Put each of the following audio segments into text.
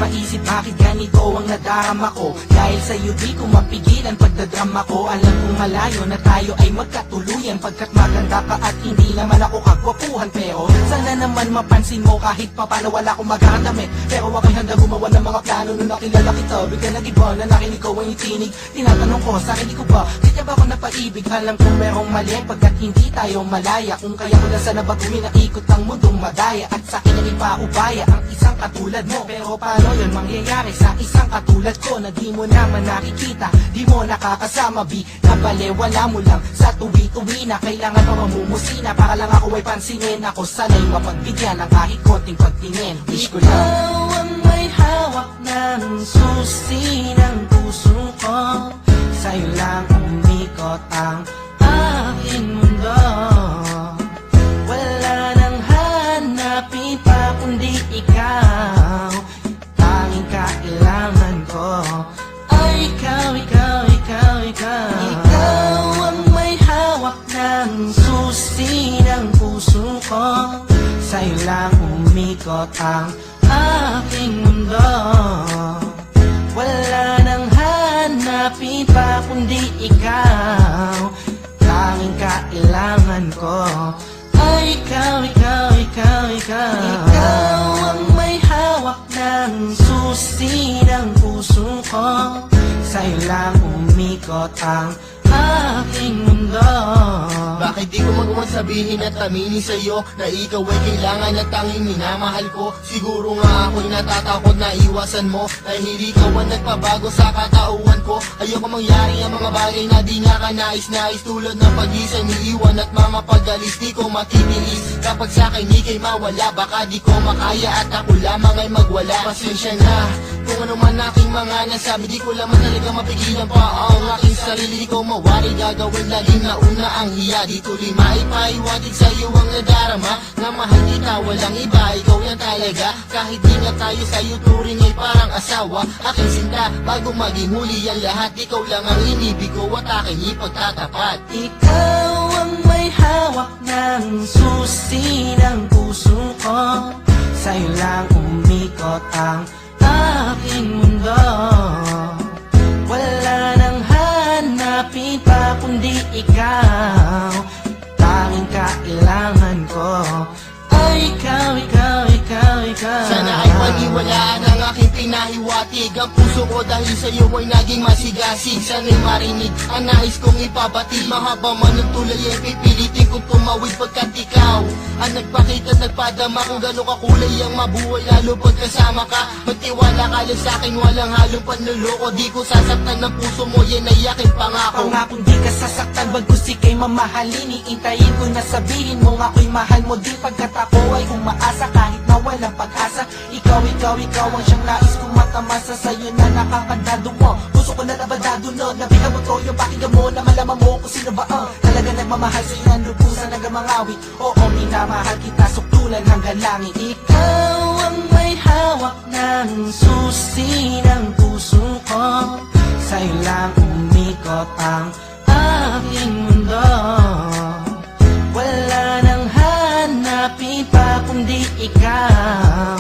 maisip bakit ganito ang nadarama ko. Dahil sa'yo di ko mapigilan pagdadrama ko. Alam kong malayo na tayo ay magkatuluyan, pagkat maganda ka at hindi naman ako kagwapuhan. Pero sana naman mapansin mo kahit papano wala akong magandamit. Pero ako'y handa gumawa ng mga plano nung nakilala kita. Bigla nag-iba na nakinig ko ang itinig. Tinatanong ko sa akin ko ba, di ba ako napaibig? Alam kong merong mali pagkat hindi tayo malaya. Kung kaya ko lang sana baguhin na ikot ang mundong madaya, at sa akin ang ipaubaya ang isang katulad mo. Pero paano yun mangyayari sa isang katulad ko na di mo naman nakikita, di mo nakakasama, nabalewala mo lang sa tuwi-tuwi na kailangan pa mamumusina para lang ako ay pansinin. Ako sana'y mapagbigyan ng kahit konting pagtingin. Wish ko lang ikaw ang may hawak ng susi ng puso ko. Sa'yo lang umikot ang aking mundo. Wala nang hanapin pa kundi ikaw. Tanging kailangan ko ay ikaw, ikaw, ikaw, ikaw. Ikaw ang may hawak ng susi ng puso ko. Sa'yo lang umikot ang aking mundo. Wala nang hanapin pa kundi ikaw. Tanging kailangan ko ay ikaw, ikaw, ikaw, ikaw. Ikaw ang may hawak ng susi ng puso ko. Sa'yo lang umikot ang aking mundo. Bakit di ko magawa sabihin at aminin sa'yo na ikaw ay kailangan at tanging minamahal ko? Siguro nga ako'y natatakot na iwasan mo, dahil ikaw ang nagpabago sa katauhan ko. Ayoko mangyari ang mga bagay na di nga kanais-nais, tulad ng pag-isang iiwan at mga pag-alis. Di ko matitiis kapag sa'kin ika'y mawala. Baka di ko makaya at ako lamang ay magwala. Pasensya na kung ano man aking mga nasabi, di ko lamang talaga mapigilan pa ang aking sarili. Di ko mawari gagawin laging nauna ang hiya. Di tuloy maipaiwatig sa'yo ang nadarama, na mahal kita walang iba, ikaw yan talaga. Kahit di nga tayo sa'yo turing ay parang asawa, aking sinta bago maging huli ang lahat. Ikaw lang ang inibig ko at aking ipagtatapat. Ikaw ang may hawak ng susi ng puso ko. Sa'yo lang umikot ang aking mundo. Wala nang hanapin pa kundi ikaw. Tanging kailangan ko ay ikaw, ikaw, ikaw, ikaw. Sana ay paniwalaan ang aking pinahiwatig. Ang puso ko dahil sa'yo ay naging masigasig. Sana'y marinig ang nais kong ipabati. Mahaba man ang tulay ay pipilitin kong tumawid, pagkat ikaw ang nagpakita at nagpadama kung gano'ng kakulay ang mabuhay, lalo pagkasama ka. Magtiwala ka lang sa'kin, walang halong panluloko. Di ko sasaktan ng puso mo, yan ay aking pangako. Pangakong di ka sasaktan, bagkus ika'y mamahalin. Iintayin ko na sabihin mo ako'y mahal mo din, pagkat ako ay umaasa kahit na walang pag-asa. Ikaw, ikaw, ikaw ang siyang nais kong matamasa. Sa'yo na nakakandado mo, puso ko na nabadado no. Nabihan mo to, yung pakinggan mo na malaman mo kung sino ba talaga nagmamahal sa'yo ng lubusan nagamangawi. Oo, minamahal kita sukdulan hanggang langit. Ikaw ang may hawak ng susi ng puso ko. Sa'yo lang umikot ang aking mundo. Wala nang hanapin pa kundi ikaw.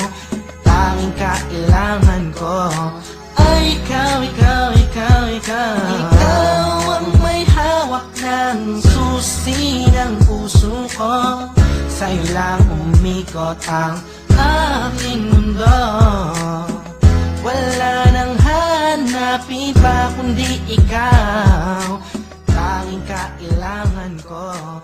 Tanging kailangan ko ay ikaw, ikaw, ikaw, ikaw. Ikaw ang may hawak ng susi ng puso ko. Sa'yo lang umikot ang aking mundo. Wala nang hanapin pa kundi ikaw. Tanging kailangan ko